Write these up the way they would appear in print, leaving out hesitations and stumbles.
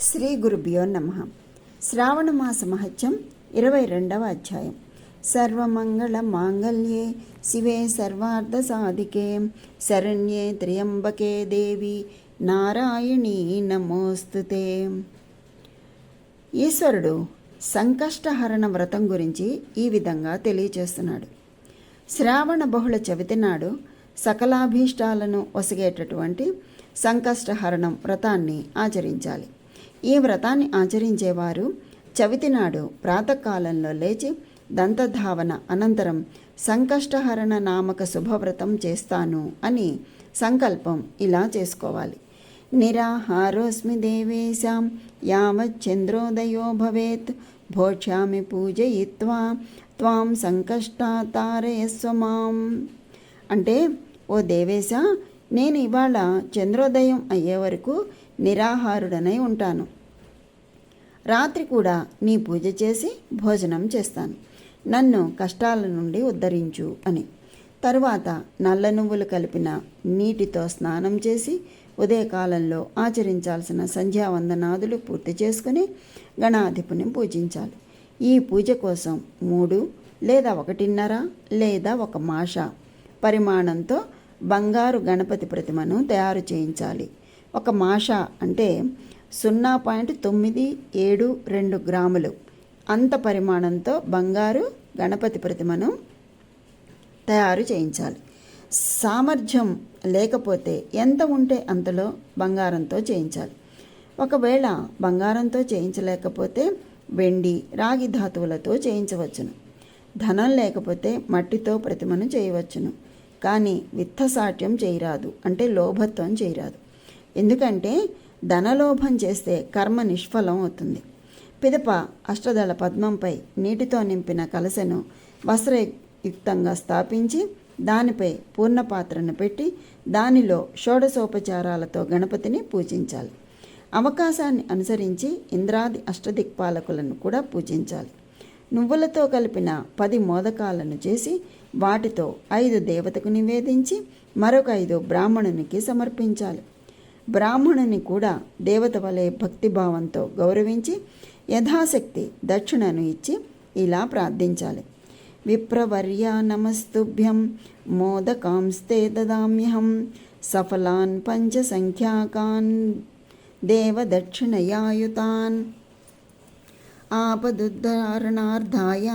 శ్రీ గురుభ్యో నమః. శ్రావణమాస మహత్యం 22వ అధ్యాయం. సర్వమంగళ మాంగళ్యే శివే సర్వార్థ సాధికే శరణ్యే త్ర్యంబకే దేవి నారాయణీ నమోస్తుతే. ఈశ్వరుడు సంకష్టహరణ వ్రతం గురించి ఈ విధంగా తెలియచేస్తున్నాడు. శ్రావణ బహుళ చవితి నాడు సకలాభీష్టాలను ఒసగేటటువంటి సంకష్టహరణం వ్రతాన్ని ఆచరించాలి. ఈ వ్రతాన్ని ఆచరించేవారు చవితి నాడు ప్రాతకాలంలో లేచి దంతధావన అనంతరం సంకష్టహరణ నామక శుభవ్రతం చేస్తాను అని సంకల్పం ఇలా చేసుకోవాలి. నిరాహారోస్మి దేవేశాం యావచ్చంద్రోదయో భవేత్ భోక్ష్యామి పూజయిత్వా త్వాం సంకష్టాతారయస్వ మాం. అంటే, ఓ దేవేశ, నేను ఇవాళ చంద్రోదయం అయ్యే వరకు నిరాహారుడనై ఉంటాను. రాత్రి కూడా నీ పూజ చేసి భోజనం చేస్తాను. నన్ను కష్టాల నుండి ఉద్ధరించు అని. తరువాత నల్ల నువ్వులు కలిపిన నీటితో స్నానం చేసి ఉదయకాలంలో ఆచరించాల్సిన సంధ్యావందనాదులు పూర్తి చేసుకుని గణాధిపుని పూజించాలి. ఈ పూజ కోసం 3 లేదా 1.5 లేదా 1 మాష పరిమాణంతో బంగారు గణపతి ప్రతిమను తయారు చేయించాలి. 1 మాష అంటే 0.972 గ్రాములు అంత పరిమాణంతో బంగారు గణపతి ప్రతిమను తయారు చేయించాలి. సామర్థ్యం లేకపోతే ఎంత ఉంటే అంతలో బంగారంతో చేయించాలి. ఒకవేళ బంగారంతో చేయించలేకపోతే వెండి, రాగి ధాతువులతో చేయించవచ్చును. ధనం లేకపోతే మట్టితో ప్రతిమను చేయవచ్చును. కానీ విత్తసాట్యం చేయరాదు, అంటే లోభత్వం చేయరాదు. ఎందుకంటే ధనలోభం చేస్తే కర్మ నిష్ఫలం అవుతుంది. పిదప అష్టదళ పద్మంపై నీటితో నింపిన కలశను వస్త్రయుక్తంగా స్థాపించి దానిపై పూర్ణపాత్రను పెట్టి దానిలో షోడశోపచారాలతో గణపతిని పూజించాలి. అవకాశాన్ని అనుసరించి ఇంద్రాది అష్టదిక్పాలకులను కూడా పూజించాలి. నువ్వులతో కలిపిన 10 మోదకాలను చేసి వాటితో 5 దేవతకు నివేదించి మరొక 5 బ్రాహ్మణునికి సమర్పించాలి. బ్రాహ్మణుని కూడా దేవత వలె భక్తిభావంతో గౌరవించి యథాశక్తి దక్షిణను ఇచ్చి ఇలా ప్రార్థించాలి. విప్రవర్య నమస్తుభ్యం మోదకాంస్తే దదామ్యహం సఫలాన్ పంచసంఖ్యాకాన్ దేవదక్షిణయాయుతాన్ ఆపదుద్ధరణార్థాయ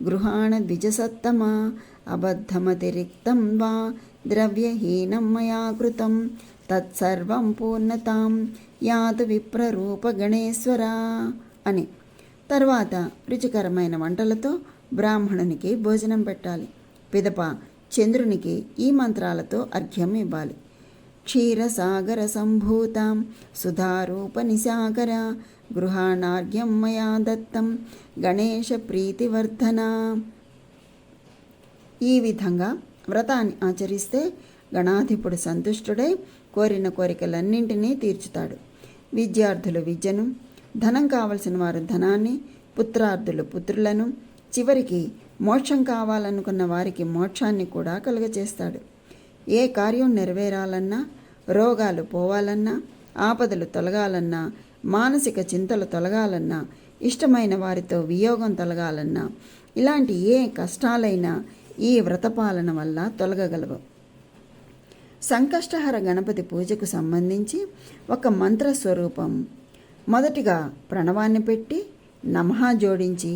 గృహాణ ద్విజసత్తమా అబద్ధమతిరిక్తం వా ద్రవ్యహీనం మయా కృతం తత్సర్వం పూర్ణతాం యాతు విప్రరూప గణేశ్వర అని. తర్వాత రుచికరమైన వంటలతో బ్రాహ్మణునికి భోజనం పెట్టాలి. పిదప చంద్రునికి ఈ మంత్రాలతో అర్ఘ్యం ఇవ్వాలి. క్షీరసాగర సంభూతాం సుధారూప నిశాకర గృహాణార్ఘ్యం మయా దత్తం గణేశ ప్రీతివర్ధన. ఈ విధంగా వ్రతాన్ని ఆచరిస్తే గణాధిపుడు సంతుష్టుడై కోరిన కోరికలన్నింటినీ తీర్చుతాడు. విద్యార్థులు విద్యను, ధనం కావలసిన వారు ధనాన్ని, పుత్రార్థులు పుత్రులను, చివరికి మోక్షం కావాలనుకున్న వారికి మోక్షాన్ని కూడా కలుగచేస్తాడు. ఏ కార్యం నెరవేరాలన్నా, రోగాలు పోవాలన్నా, ఆపదలు తొలగాలన్నా, మానసిక చింతలు తొలగాలన్నా, ఇష్టమైన వారితో వియోగం తొలగాలన్నా, ఇలాంటి ఏ కష్టాలైనా ఈ వ్రతపాలన వల్ల తొలగగలవు. సంకష్టహర గణపతి పూజకు సంబంధించి ఒక మంత్రస్వరూపం. మొదటిగా ప్రణవాన్ని పెట్టి నమః జోడించి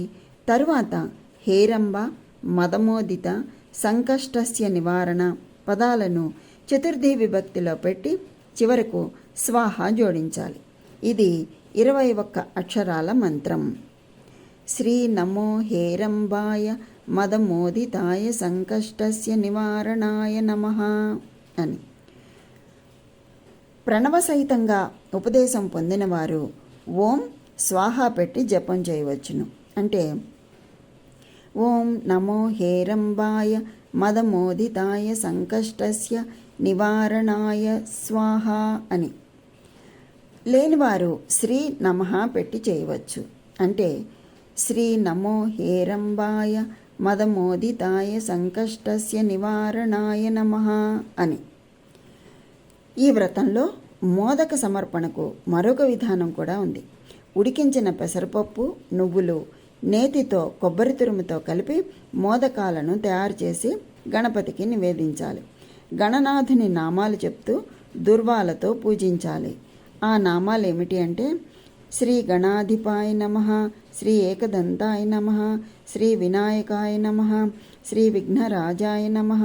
తరువాత హేరంబ మదమోదిత సంకష్టస్య నివారణ పదాలను చతుర్థి విభక్తిలో పెట్టి చివరకు స్వాహ జోడించాలి. ఇది 21 అక్షరాల మంత్రం. శ్రీ నమో హేరంబాయ మదమోదితాయ సంకష్టస్య నివారణాయ నమః అని. ప్రణవ సహితంగా ఉపదేశం పొందినవారు ఓం స్వాహ పెట్టి జపం చేయవచ్చును. అంటే ఓం నమో హేరంబాయ మదమోదితాయ సంకష్టస్య నివారణాయ స్వాహ అని. లేనివారు శ్రీ నమః పెట్టి చేయవచ్చు. అంటే శ్రీ నమో హేరంబాయ మదమోదితాయ సంకష్టస్య నివారణాయ నమః అని. ఈ వ్రతంలో మోదక సమర్పణకు మరొక విధానం కూడా ఉంది. ఉడికించిన పెసరపప్పు, నువ్వులు, నేతితో కొబ్బరి తురుముతో కలిపి మోదకాలను తయారు చేసి గణపతికి నివేదించాలి. గణనాథుని నామాలు చెప్తూ దుర్వాలతో పూజించాలి. ఆ నామాలు ఏమిటి అంటే శ్రీ గణాధిపాయ నమః, శ్రీ ఏకదంతాయ నమః, శ్రీ వినాయకాయ నమః, శ్రీ విఘ్నరాజాయ నమః,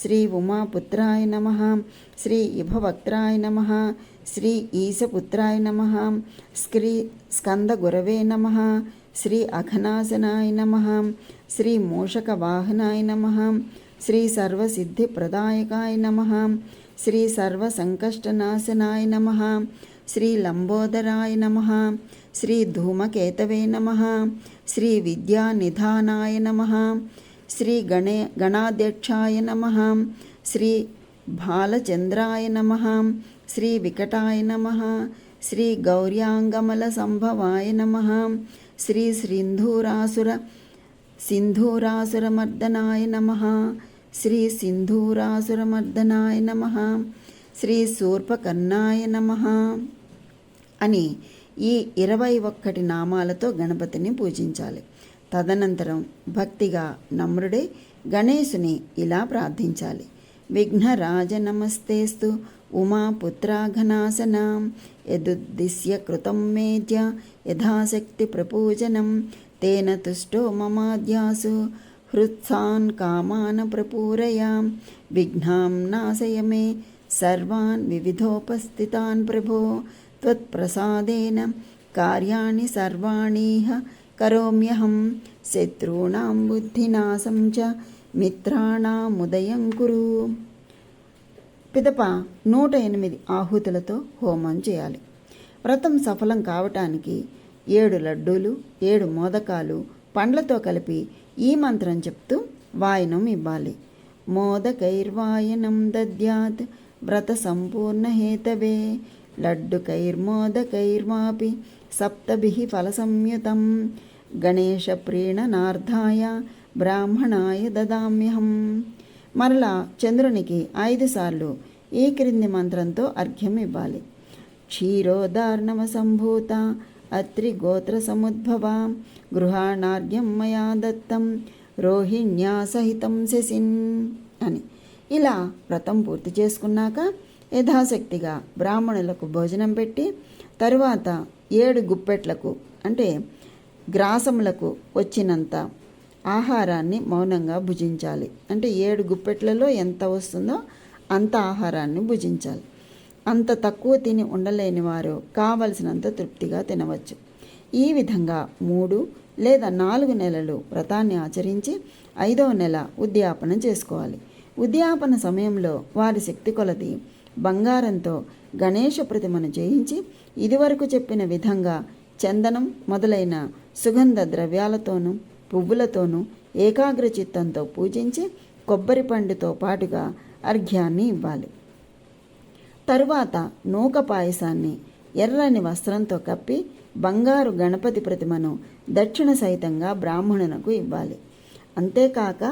శ్రీ ఉమాపుత్రాయ నమః, శ్రీ ఇభవక్త్రాయ నమః, శ్రీ ఈశపుత్రాయ నమః, శ్రీ స్కందగురవే నమః, శ్రీ అఘనాశనాయ నమః, శ్రీ మూషకవాహనాయ నమః, శ్రీ సర్వసిద్ధిప్రదాయకాయ నమః, శ్రీ సర్వసంకష్టనాశనాయ నమః, శ్రీ లంబోదరాయ నమః, శ్రీ ధూమకేతవే నమః, శ్రీ విద్యానిధానాయ నమః, శ్రీ గణాధ్యక్షాయ నమః, శ్రీ బాలచంద్రాయ నమః, శ్రీ వికటాయ నమః, శ్రీ గౌర్యాంగమల సంభవాయ నమః, శ్రీ సింధూరాసురమర్దనాయ నమః, శ్రీ సింధూరాసురమర్దనాయ నమః, శ్రీ శూర్పకర్ణాయ నమః అని ఈ 21 నామాలతో గణపతిని పూజించాలి. తదనంతరం భక్తిగా నమ్రుడే గణేశుని ఇలా ప్రార్థించాలి. విఘ్నరాజ నమస్తేస్తు ఉమాపుత్రాఘనాసనాం యదుద్దిశ్య కృతం మేద్య యథాశక్తి ప్రపూజనం తేన తుష్టో మమాద్యాసు హృత్సాన్ కామాన ప్రపూరయాం విఘ్నాం నాశయ మే సర్వాన్ వివిధోపస్థితాన్ ప్రభో త్వత్ప్రసాదేన కార్యాణి సర్వాణీహ కరోమ్యహం శత్రూణాం బుద్ధినాశం చ మిత్రాణాముదయం కురు. పిదప 108 ఆహుతులతో హోమం చేయాలి. వ్రతం సఫలం కావటానికి 7 లడ్డూలు, 7 మోదకాలు పండ్లతో కలిపి ఈ మంత్రం చెప్తూ వాయనం ఇవ్వాలి. మోదకైర్వాయనం దద్యాత్ వ్రత సంపూర్ణ హేతవే లడ్డుకైర్మోదకైర్వాపి సప్తభిః ఫలసంయుతం గణేశ ప్రీణనార్థాయ బ్రాహ్మణాయ దదామ్యహం. మరలా చంద్రునికి 5 సార్లు ఈ క్రింది మంత్రంతో అర్ఘ్యం ఇవ్వాలి. క్షీరోదార్ణవ సంభూత అత్రి గోత్ర సముద్భవ గృహాణార్ఘ్యం మయా దత్తం రోహిణ్యా సహితం శశిన్ అని. ఇలా వ్రతం పూర్తి చేసుకున్నాక యథాశక్తిగా బ్రాహ్మణులకు భోజనం పెట్టి తరువాత 7 గుప్పెట్లకు అంటే గ్రాసములకు వచ్చినంత ఆహారాన్ని మౌనంగా భుజించాలి. అంటే 7 గుప్పెట్లలో ఎంత వస్తుందో అంత ఆహారాన్ని భుజించాలి. అంత తక్కువ తిని ఉండలేని వారు కావలసినంత తృప్తిగా తినవచ్చు. ఈ విధంగా 3 లేదా 4 నెలలు వ్రతాన్ని ఆచరించి 5వ నెల ఉద్యాపన చేసుకోవాలి. ఉద్యాపన సమయంలో వారి శక్తి కొలది బంగారంతో గణేష ప్రతిమను చేయించి ఇదివరకు చెప్పిన విధంగా చందనం మొదలైన సుగంధ ద్రవ్యాలతోనూ పువ్వులతోనూ ఏకాగ్రచిత్తంతో పూజించి కొబ్బరి పండుతో పాటుగా అర్ఘ్యాన్ని ఇవ్వాలి. తరువాత నూక పాయసాన్ని ఎర్రని వస్త్రంతో కప్పి బంగారు గణపతి ప్రతిమను దక్షిణ సహితంగా బ్రాహ్మణునకు ఇవ్వాలి. అంతేకాక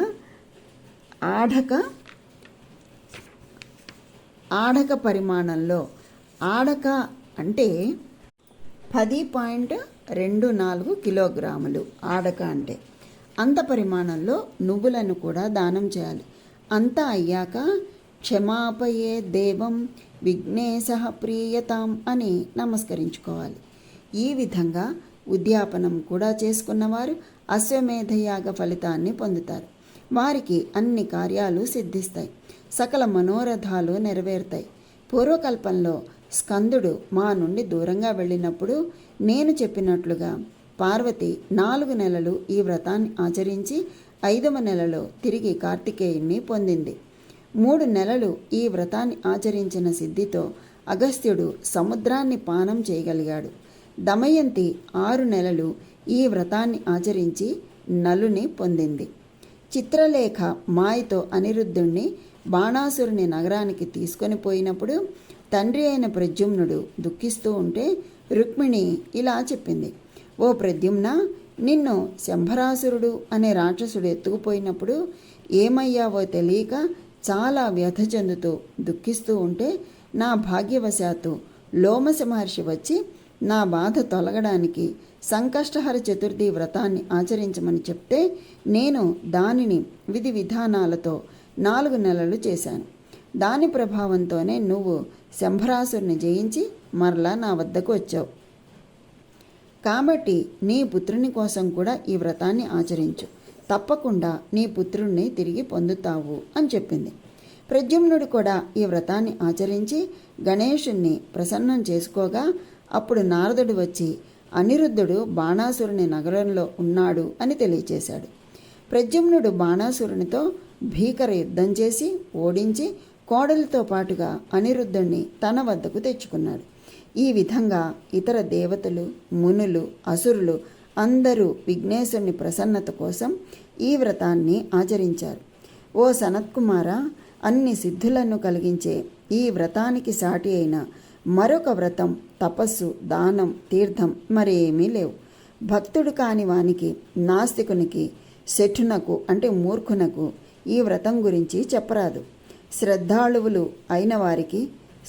ఆడక పరిమాణంలో, ఆడక అంటే 10.24 కిలోగ్రాములు ఆడక అంటే అంత పరిమాణంలో నువ్వులను కూడా దానం చేయాలి. అంతా అయ్యాక క్షమాపయే దేవం విఘ్నేశః ప్రీయతాం అని నమస్కరించుకోవాలి. ఈ విధంగా ఉద్యాపనం కూడా చేసుకున్నవారు అశ్వమేధయాగ ఫలితాన్ని పొందుతారు. వారికి అన్ని కార్యాలు సిద్ధిస్తాయి, సకల మనోరథాలు నెరవేరుతాయి. పూర్వకల్పంలో స్కందుడు మా నుండి దూరంగా వెళ్ళినప్పుడు నేను చెప్పినట్లుగా పార్వతి 4 నెలలు ఈ వ్రతాన్ని ఆచరించి 5వ నెలలో తిరిగి కార్తికేయుణ్ణి పొందింది. 3 నెలలు ఈ వ్రతాన్ని ఆచరించిన సిద్ధితో అగస్త్యుడు సముద్రాన్ని పానం చేయగలిగాడు. దమయంతి 6 నెలలు ఈ వ్రతాన్ని ఆచరించి నలుని పొందింది. చిత్రలేఖ మాయతో అనిరుద్ధుణ్ణి బాణాసురుని నగరానికి తీసుకొని పోయినప్పుడు తండ్రి అయిన ప్రద్యుమ్నుడు దుఃఖిస్తూ ఉంటే రుక్మిణి ఇలా చెప్పింది: ఓ ప్రద్యుమ్న, నిన్ను శంభరాసురుడు అనే రాక్షసుడు ఎత్తుకుపోయినప్పుడు ఏమయ్యావో తెలియక చాలా వ్యథ చెందుతూ దుఃఖిస్తూ ఉంటే నా భాగ్యవశాత్తు లోమశ మహర్షి వచ్చి నా బాధ తొలగడానికి సంకష్టహర చతుర్థి వ్రతాన్ని ఆచరించమని చెప్తే నేను దానిని విధి విధానాలతో 4 నెలలు చేశాను. దాని ప్రభావంతోనే నువ్వు శంభరాసుని జయించి మరలా నా వద్దకు వచ్చావు. కాబట్టి నీ పుత్రుని కోసం కూడా ఈ వ్రతాన్ని ఆచరించు. తప్పకుండా నీ పుత్రుణ్ణి తిరిగి పొందుతావు అని చెప్పింది. ప్రద్యుమ్నుడు కూడా ఈ వ్రతాన్ని ఆచరించి గణేశుణ్ణి ప్రసన్నం చేసుకోగా అప్పుడు నారదుడు వచ్చి అనిరుద్ధుడు బాణాసురుని నగరంలో ఉన్నాడు అని తెలియచేశాడు. ప్రద్యుమ్నుడు బాణాసురునితో భీకర యుద్ధం చేసి ఓడించి కోడలితో పాటుగా అనిరుద్ధుణ్ణి తన వద్దకు తెచ్చుకున్నాడు. ఈ విధంగా ఇతర దేవతలు, మునులు, అసురులు అందరూ విఘ్నేశుని ప్రసన్నత కోసం ఈ వ్రతాన్ని ఆచరించారు. ఓ సనత్కుమార, అన్ని సిద్ధులను కలిగించే ఈ వ్రతానికి సాటి అయిన మరొక వ్రతం, తపస్సు, దానం, తీర్థం మరేమీ లేవు. భక్తుడు కాని వానికి, నాస్తికునికి, శఠునకు అంటే మూర్ఖునకు ఈ వ్రతం గురించి చెప్పరాదు. శ్రద్ధాళువులు అయిన వారికి,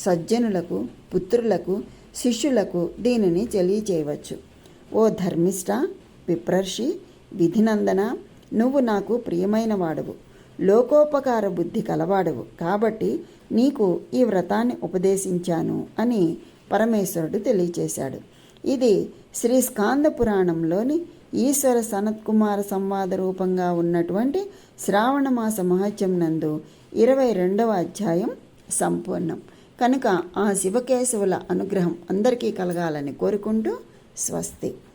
సజ్జనులకు, పుత్రులకు, శిష్యులకు దీనిని తెలియచేయవచ్చు. ఓ ధర్మిష్ట, విప్రర్షి, విధినందన, నువ్వు నాకు ప్రియమైన వాడవు, లోకోపకార బుద్ధి కలవాడవు. కాబట్టి నీకు ఈ వ్రతాన్ని ఉపదేశించాను అని పరమేశ్వరుడు తెలియచేశాడు. ఇది శ్రీ స్కాంద పురాణంలోని ఈశ్వర సనత్కుమార సంవాద రూపంగా ఉన్నటువంటి శ్రావణమాస మహత్యం నందు 22వ అధ్యాయం సంపూర్ణం. కనుక ఆ శివకేశవుల అనుగ్రహం అందరికీ కలగాలని కోరుకుంటూ స్వస్తి.